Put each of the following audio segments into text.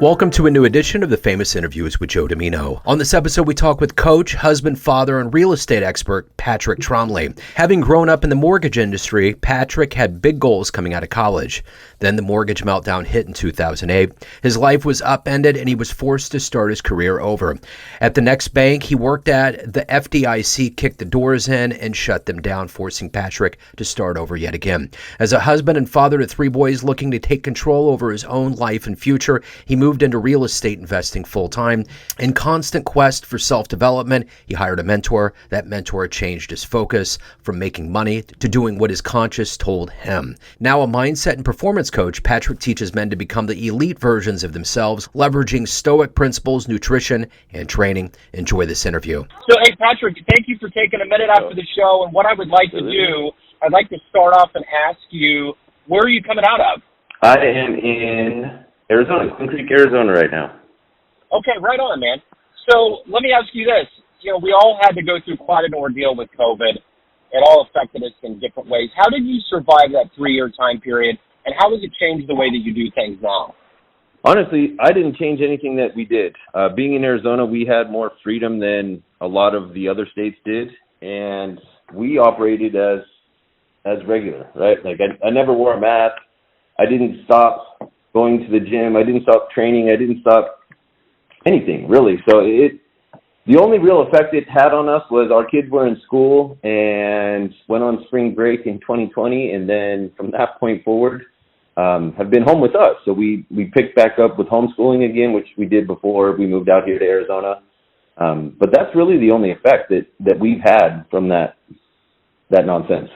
Welcome to a new edition of the Famous Interviews with Joe Dimino. On this episode, we talk with coach, husband, father, and real estate expert Patrick Tromley. Having grown up in the mortgage industry, Patrick had big goals coming out of college. Then the mortgage meltdown hit in 2008. His life was upended and he was forced to start his career over. At the next bank he worked at, the FDIC kicked the doors in and shut them down, forcing Patrick to start over yet again. As a husband and father to three boys looking to take control over his own life and future, he moved into real estate investing full-time. In constant quest for self-development, he hired a mentor. That mentor changed his focus from making money to doing what his conscience told him. Now a mindset and performance coach, Patrick teaches men to become the elite versions of themselves, leveraging stoic principles, nutrition, and training. Enjoy this interview. So, hey, Patrick, thank you for taking a minute after the show. And what I would like to do, I'd like to start off and ask you, where are you coming out of? I am in Arizona, Queen Creek, Arizona right now. Okay, right on, man. So let me ask you this. You know, we all had to go through quite an ordeal with COVID. It all affected us in different ways. How did you survive that 3-year time period, and how has it changed the way that you do things now? Honestly, I didn't change anything that we did. Being in Arizona, we had more freedom than a lot of the other states did, and we operated as regular, right? Like I never wore a mask. I didn't stop going to the gym. I didn't stop training. I didn't stop anything, really. So the only real effect it had on us was our kids were in school and went on spring break in 2020, and then from that point forward have been home with us. So we picked back up with homeschooling again, which we did before we moved out here to Arizona. But that's really the only effect that we've had from that nonsense.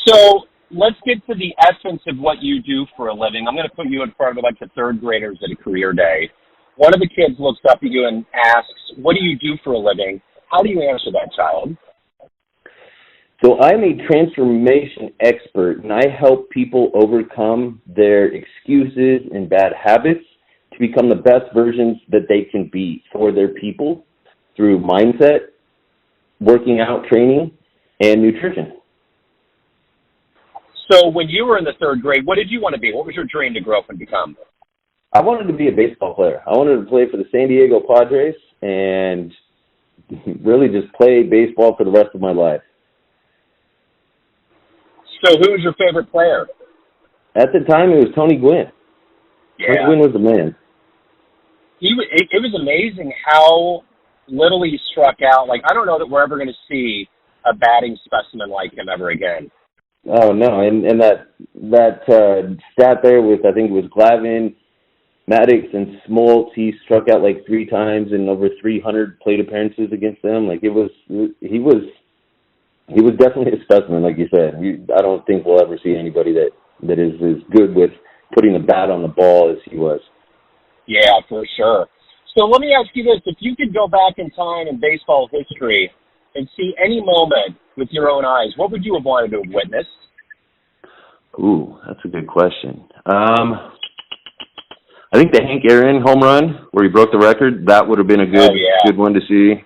So let's get to the essence of what you do for a living. I'm going to put you in front of like the third graders at a career day. One of the kids looks up at you and asks, what do you do for a living? How do you answer that child? So I'm a transformation expert, and I help people overcome their excuses and bad habits to become the best versions that they can be for their people through mindset, working out, training, and nutrition. So when you were in the third grade, what did you want to be? What was your dream to grow up and become? I wanted to be a baseball player. I wanted to play for the San Diego Padres and really just play baseball for the rest of my life. So who was your favorite player? At the time, it was Tony Gwynn. Yeah. Tony Gwynn was the man. It was amazing how little he struck out. Like, I don't know that we're ever going to see a batting specimen like him ever again. Oh, no, and that stat there with, I think it was Glavine, Maddox, and Smoltz, he struck out like 3 times in over 300 plate appearances against them. Like, he was definitely a specimen, like you said. I don't think we'll ever see anybody that is as good with putting the bat on the ball as he was. Yeah, for sure. So let me ask you this. If you could go back in time in baseball history and see any moment with your own eyes, what would you have wanted to have witnessed? Ooh, that's a good question. I think the Hank Aaron home run where he broke the record, that would have been a good one to see.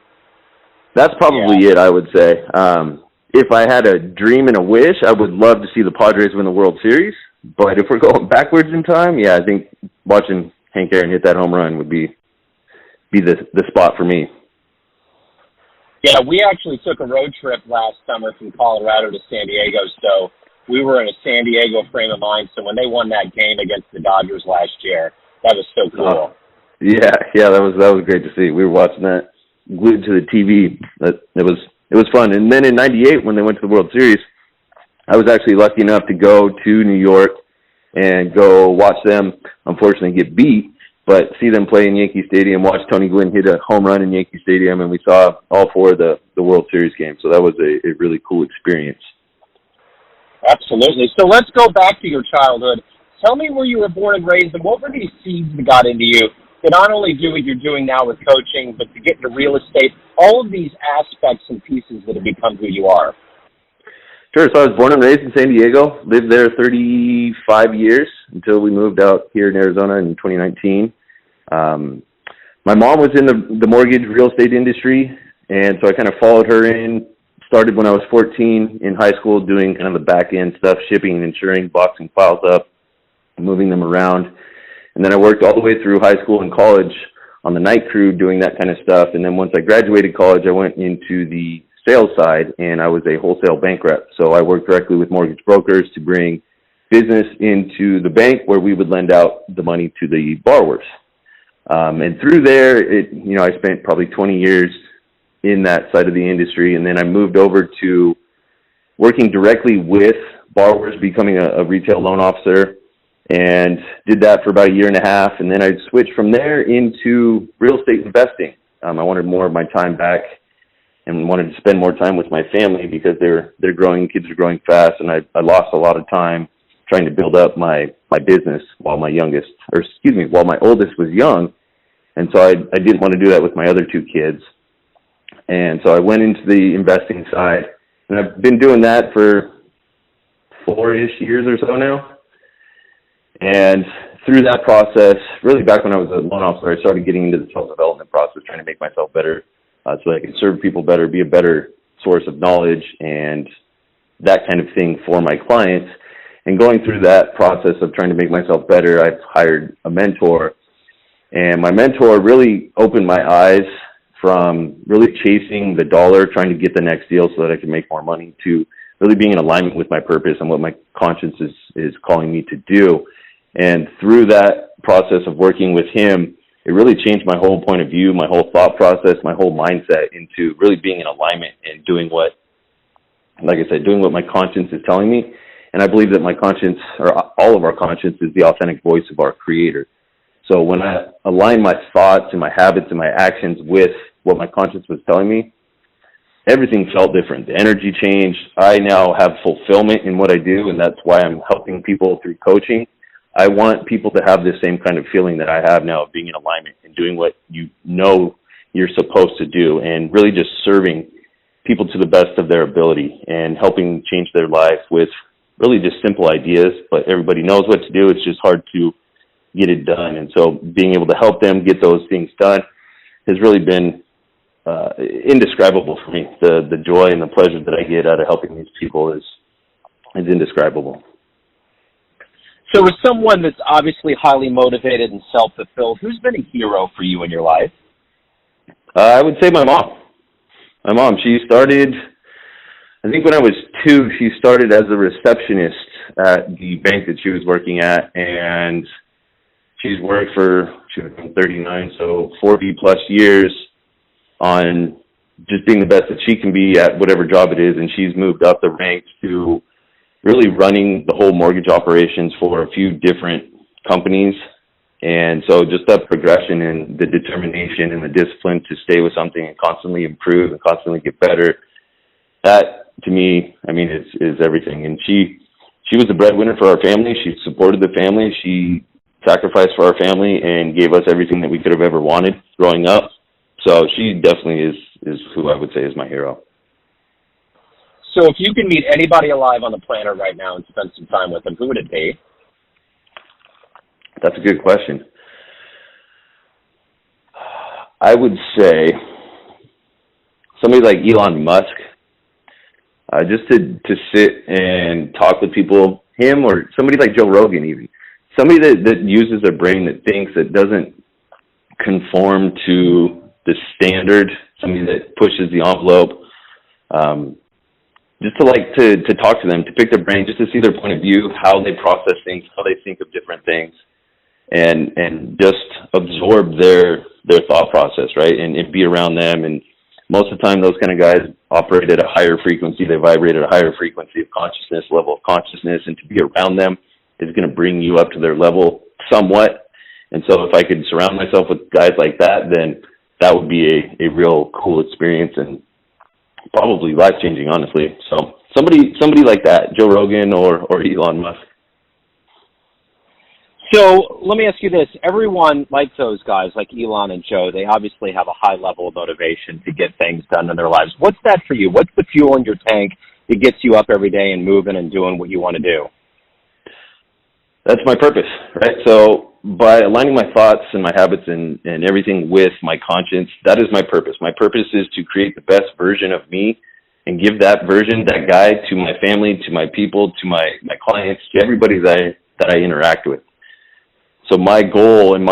That's probably it, I would say. If I had a dream and a wish, I would love to see the Padres win the World Series. But if we're going backwards in time, I think watching Hank Aaron hit that home run would be the spot for me. Yeah, we actually took a road trip last summer from Colorado to San Diego, so we were in a San Diego frame of mind. So when they won that game against the Dodgers last year, that was so cool. Yeah, that was great to see. We were watching that glued to the TV. It was fun. And then in '98, when they went to the World Series, I was actually lucky enough to go to New York and go watch them, unfortunately, get beat, but see them play in Yankee Stadium, watch Tony Gwynn hit a home run in Yankee Stadium, and we saw all 4 of the World Series games. So that was a really cool experience. Absolutely. So let's go back to your childhood. Tell me where you were born and raised, and what were these seeds that got into you to not only do what you're doing now with coaching, but to get into real estate, all of these aspects and pieces that have become who you are? Sure. So I was born and raised in San Diego, lived there 35 years until we moved out here in Arizona in 2019. My mom was in the mortgage real estate industry, and so I kind of followed her in, started when I was 14 in high school doing kind of the back end stuff, shipping and insuring, boxing files up, moving them around. And then I worked all the way through high school and college on the night crew doing that kind of stuff. And then once I graduated college, I went into the sales side, and I was a wholesale bank rep. So I worked directly with mortgage brokers to bring business into the bank where we would lend out the money to the borrowers. And through there, I spent probably 20 years in that side of the industry. And then I moved over to working directly with borrowers, becoming a retail loan officer, and did that for about a year and a half. And then I switched from there into real estate investing. I wanted more of my time back and wanted to spend more time with my family because they're growing, kids are growing fast, and I lost a lot of time trying to build up my business while my oldest was young. And so I didn't want to do that with my other two kids. And so I went into the investing side, and I've been doing that for 4-ish years or so now. And through that process, really back when I was a loan officer, I started getting into the self-development process, trying to make myself better so that I could serve people better, be a better source of knowledge and that kind of thing for my clients. And going through that process of trying to make myself better, I've hired a mentor. And my mentor really opened my eyes from really chasing the dollar, trying to get the next deal so that I can make more money, to really being in alignment with my purpose and what my conscience is calling me to do. And through that process of working with him, it really changed my whole point of view, my whole thought process, my whole mindset into really being in alignment and doing what my conscience is telling me. And I believe that my conscience, or all of our conscience, is the authentic voice of our Creator. So when I align my thoughts and my habits and my actions with what my conscience was telling me, everything felt different. The energy changed. I now have fulfillment in what I do, and that's why I'm helping people through coaching. I want people to have the same kind of feeling that I have now of being in alignment and doing what you know you're supposed to do, and really just serving people to the best of their ability and helping change their life with really just simple ideas, but everybody knows what to do. It's just hard to get it done. And so being able to help them get those things done has really been indescribable for me. The joy and the pleasure that I get out of helping these people is indescribable. So as someone that's obviously highly motivated and self-fulfilled, who's been a hero for you in your life? I would say my mom. My mom, she started, I think when I was 2, she started as a receptionist at the bank that she was working at, and she's worked for, she was 39, so 40 plus years on just being the best that she can be at whatever job it is, and she's moved up the ranks to really running the whole mortgage operations for a few different companies. And so just that progression and the determination and the discipline to stay with something and constantly improve and constantly get better, that to me, I mean, is everything. And she was the breadwinner for our family. She supported the family. She sacrificed for our family and gave us everything that we could have ever wanted growing up. So she definitely is who I would say is my hero. So if you can meet anybody alive on the planet right now and spend some time with them, who would it be? That's a good question. I would say somebody like Elon Musk, just to sit and talk with people, him or somebody like Joe Rogan even. Somebody that uses their brain, that thinks, that doesn't conform to the standard, somebody that pushes the envelope. Just to talk to them, to pick their brain, just to see their point of view, how they process things, how they think of different things, and just absorb their thought process, right? And be around them. And most of the time, those kind of guys operate at a higher frequency. They vibrate at a higher frequency of consciousness, level of consciousness, and to be around them is going to bring you up to their level somewhat. And so if I could surround myself with guys like that, then that would be a real cool experience and probably life-changing, honestly. So somebody like that, Joe Rogan or Elon Musk. So let me ask you this. Everyone like those guys, like Elon and Joe, they obviously have a high level of motivation to get things done in their lives. What's that for you? What's the fuel in your tank that gets you up every day and moving and doing what you want to do? That's my purpose, right? So by aligning my thoughts and my habits and everything with my conscience, that is my purpose. My purpose is to create the best version of me and give that version, that guide, to my family, to my people, to my clients, to everybody that I interact with. So my goal in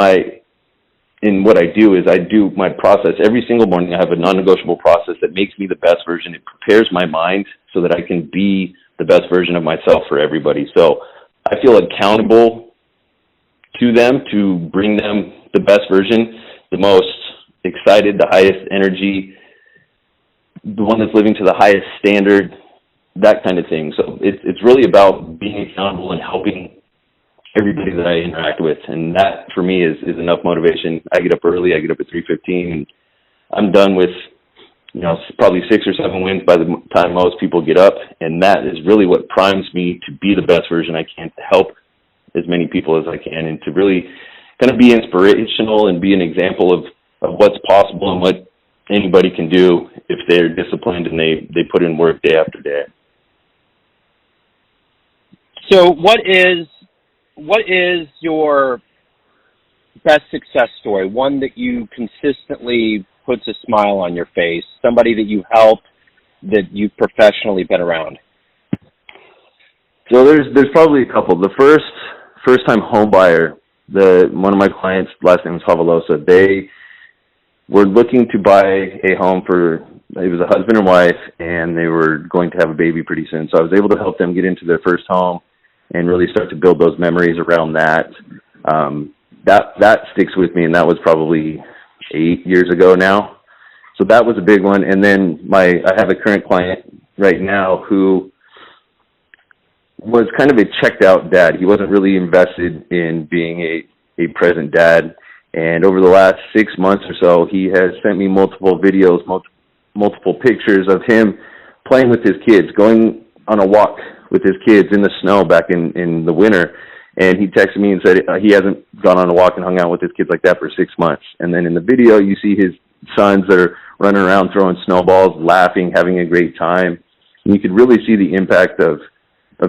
what I do is I do my process every single morning. I have a non-negotiable process that makes me the best version. It prepares my mind so that I can be the best version of myself for everybody. So I feel accountable to them to bring them the best version, the most excited, the highest energy, the one that's living to the highest standard, that kind of thing. So it's really about being accountable and helping everybody that I interact with. And that for me is enough motivation. I get up early. I get up at 3:15 and I'm done with, probably 6 or 7 wins by the time most people get up. And that is really what primes me to be the best version I can, to help as many people as I can, and to really kind of be inspirational and be an example of what's possible and what anybody can do if they're disciplined and they put in work day after day. So what is your best success story? One that you consistently puts a smile on your face, somebody that you helped, that you've professionally been around? So there's probably a couple. The first time home buyer, one of my clients, last name was Havalosa, they were looking to buy a home it was a husband and wife, and they were going to have a baby pretty soon. So I was able to help them get into their first home and really start to build those memories around that. That sticks with me, and that was probably 8 years ago now. So that was a big one. And then I have a current client right now who was kind of a checked out dad. He wasn't really invested in being a present dad. And over the last 6 months or so, he has sent me multiple videos, multiple pictures of him playing with his kids, going on a walk with his kids in the snow back in the winter. And he texted me and said he hasn't gone on a walk and hung out with his kids like that for 6 months. And then in the video, you see his sons that are running around throwing snowballs, laughing, having a great time. And you could really see the impact of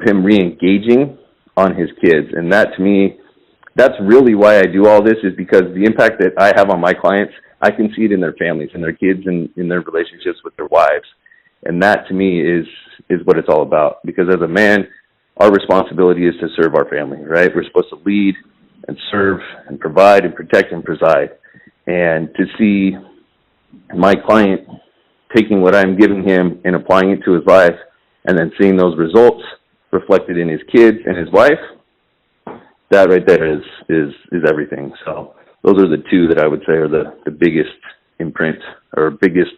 him re-engaging on his kids. And that, to me, that's really why I do all this, is because the impact that I have on my clients, I can see it in their families and their kids and in their relationships with their wives. And that, to me, is what it's all about. Because as a man, our responsibility is to serve our family, right? We're supposed to lead and serve and provide and protect and preside. And to see my client taking what I'm giving him and applying it to his life, and then seeing those results reflected in his kids and his wife, that right there is everything. So those are the two that I would say are the biggest imprint, or biggest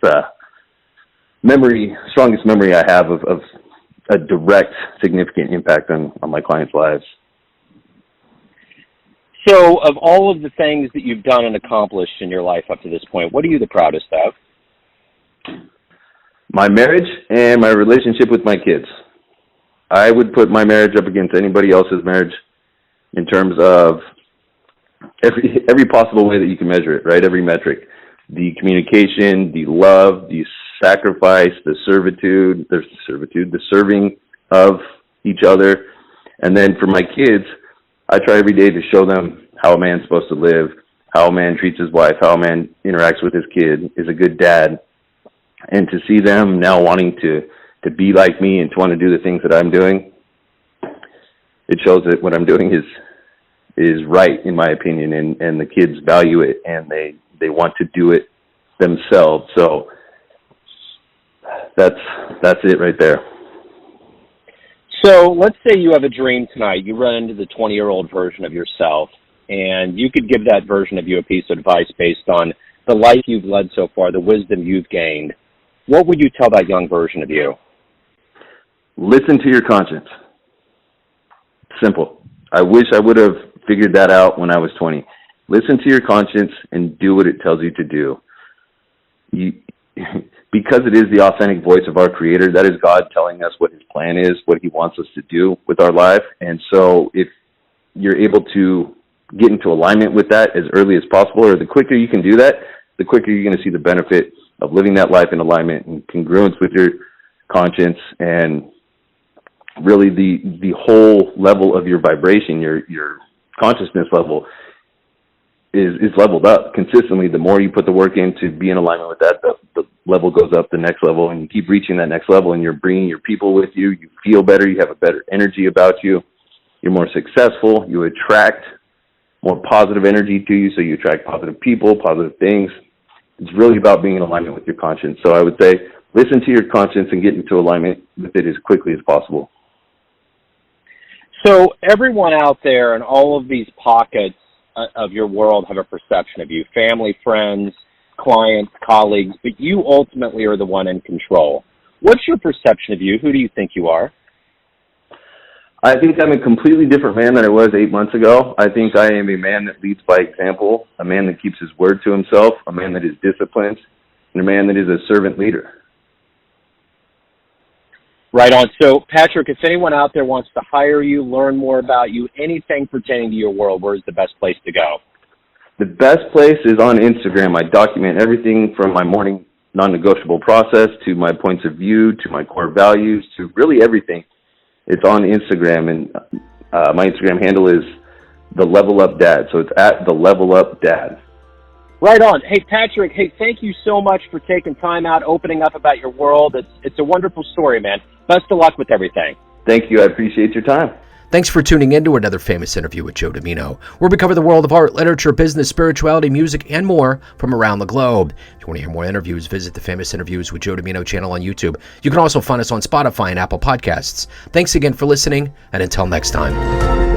strongest memory I have of a direct, significant impact on my clients' lives. So of all of the things that you've done and accomplished in your life up to this point, what are you the proudest of? My marriage and my relationship with my kids. I would put my marriage up against anybody else's marriage in terms of every possible way that you can measure it, right? Every metric. The communication, the love, the sacrifice, the serving of each other. And then for my kids, I try every day to show them how a man's supposed to live, how a man treats his wife, how a man interacts with his kid, is a good dad. And to see them now wanting to be like me and to want to do the things that I'm doing, it shows that what I'm doing is right, in my opinion, and the kids value it, and they want to do it themselves. So that's it right there. So let's say you have a dream tonight. You run into the 20-year-old version of yourself, and you could give that version of you a piece of advice based on the life you've led so far, the wisdom you've gained. What would you tell that young version of you? Listen to your conscience. Simple. I wish I would have figured that out when I was 20. Listen to your conscience and do what it tells you to do. Because it is the authentic voice of our Creator, that is God telling us what His plan is, what He wants us to do with our life. And so if you're able to get into alignment with that as early as possible, or the quicker you can do that, the quicker you're going to see the benefit of living that life in alignment and congruence with your conscience, and really the whole level of your vibration, your consciousness level is leveled up consistently. The more you put the work in to be in alignment with that, the level goes up, the next level, and you keep reaching that next level, and you're bringing your people with you. You feel better. You have a better energy about you. You're more successful. You attract more positive energy to you, so you attract positive people, positive things. It's really about being in alignment with your conscience. So I would say listen to your conscience and get into alignment with it as quickly as possible. So everyone out there in all of these pockets of your world have a perception of you, family, friends, clients, colleagues, but you ultimately are the one in control. What's your perception of you? Who do you think you are? I think I'm a completely different man than I was 8 months ago. I think I am a man that leads by example, a man that keeps his word to himself, a man that is disciplined, and a man that is a servant leader. Right on. So, Patrick, if anyone out there wants to hire you, learn more about you, anything pertaining to your world, where's the best place to go? The best place is on Instagram. I document everything from my morning non-negotiable process to my points of view to my core values to really everything. It's on Instagram, and my Instagram handle is The Level Up Dad. So it's at The Level Up Dad. Right on. Hey, Patrick, thank you so much for taking time out, opening up about your world. It's a wonderful story, man. Best of luck with everything. Thank you. I appreciate your time. Thanks for tuning in to another famous interview with Joe Dimino, where we cover the world of art, literature, business, spirituality, music, and more from around the globe. If you want to hear more interviews, visit the Famous Interviews with Joe Dimino channel on YouTube. You can also find us on Spotify and Apple Podcasts. Thanks again for listening, and until next time.